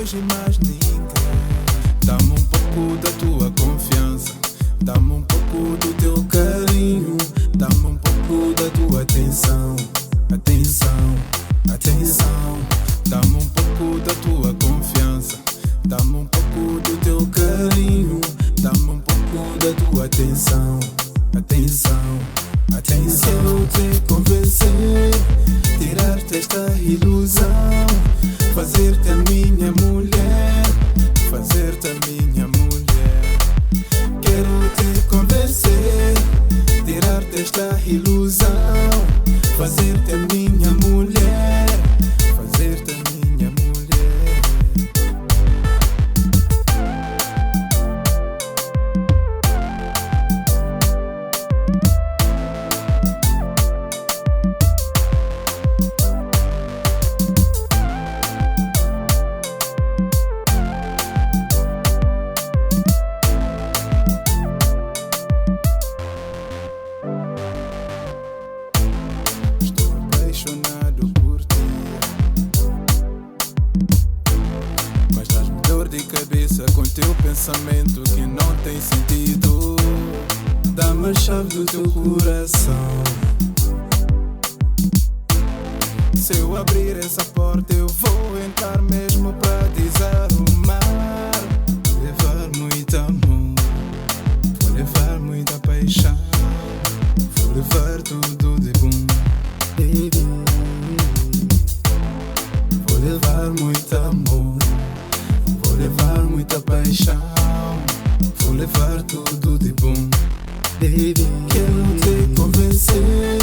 dois e mais ninguém. Dá-me um pouco da tua confiança, dá-me um pouco do teu carinho, dá-me um pouco da tua atenção, atenção, atenção. Dá-me um pouco da tua confiança, dá-me um pouco do teu carinho, dá-me um pouco da tua atenção, atenção, atenção. Quero te convencer, tirar-te esta ilusão, fazer-te a minha mulher, fazer-te a minha mulher. Quero te convencer, tirar-te esta ilusão, fazer-te a minha mulher, fazer-te a minha mulher. Apaixonado por ti, mas dás-me dor de cabeça com teu pensamento que não tem sentido. Dá-me a chave do teu coração. Se eu abrir essa porta eu vou entrar mesmo pra desarrumar. Vou levar muito amor, vou levar muita paixão, vou levar tudo de bom. Baby, vou levar muito amor, vou levar muita paixão, vou levar tudo de bom. Baby, quero te convencer,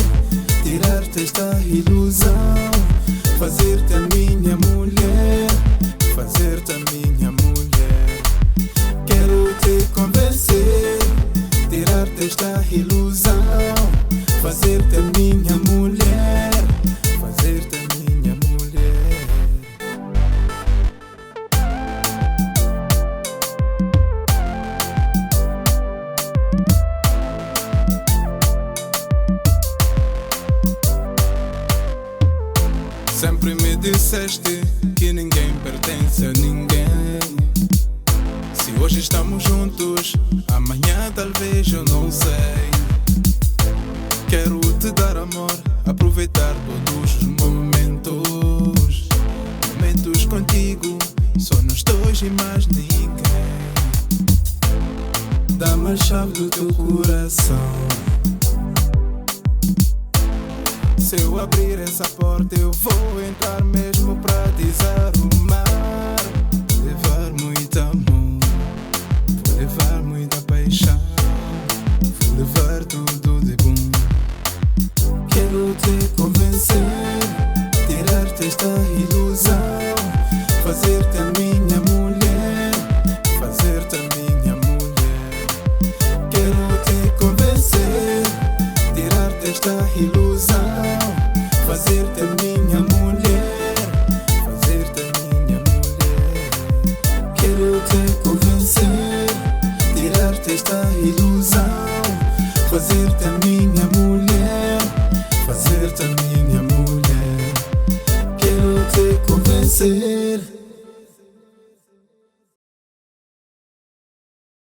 tirar-te esta ilusão, fazer-te a minha mulher, fazer-te a minha mulher. Quero te convencer, tirar-te esta ilusão, fazer-te a minha mulher, fazer-te a minha mulher. Sempre me disseste que ninguém pertence a ninguém. Se hoje estamos juntos, amanhã talvez eu não sei. Quero te dar amor, aproveitar todos os momentos. Momentos contigo, só nós dois e mais ninguém. Dá-me a chave do teu coração. Se eu abrir essa porta eu vou entrar mesmo pra desarrumar. Vou levar muito amor, vou levar muita paixão, vou levar tudo de bom. Quero te convencer, tirar-te esta ilusão, fazer-te a minha mulher, fazer-te a minha mulher. Quero te convencer, tirar-te esta ilusão, fazer-te a minha mulher, fazer-te a minha mulher. Quero te convencer, tirar-te esta ilusão, fazer-te a minha mulher, fazer-te a minha mulher. Quero te convencer.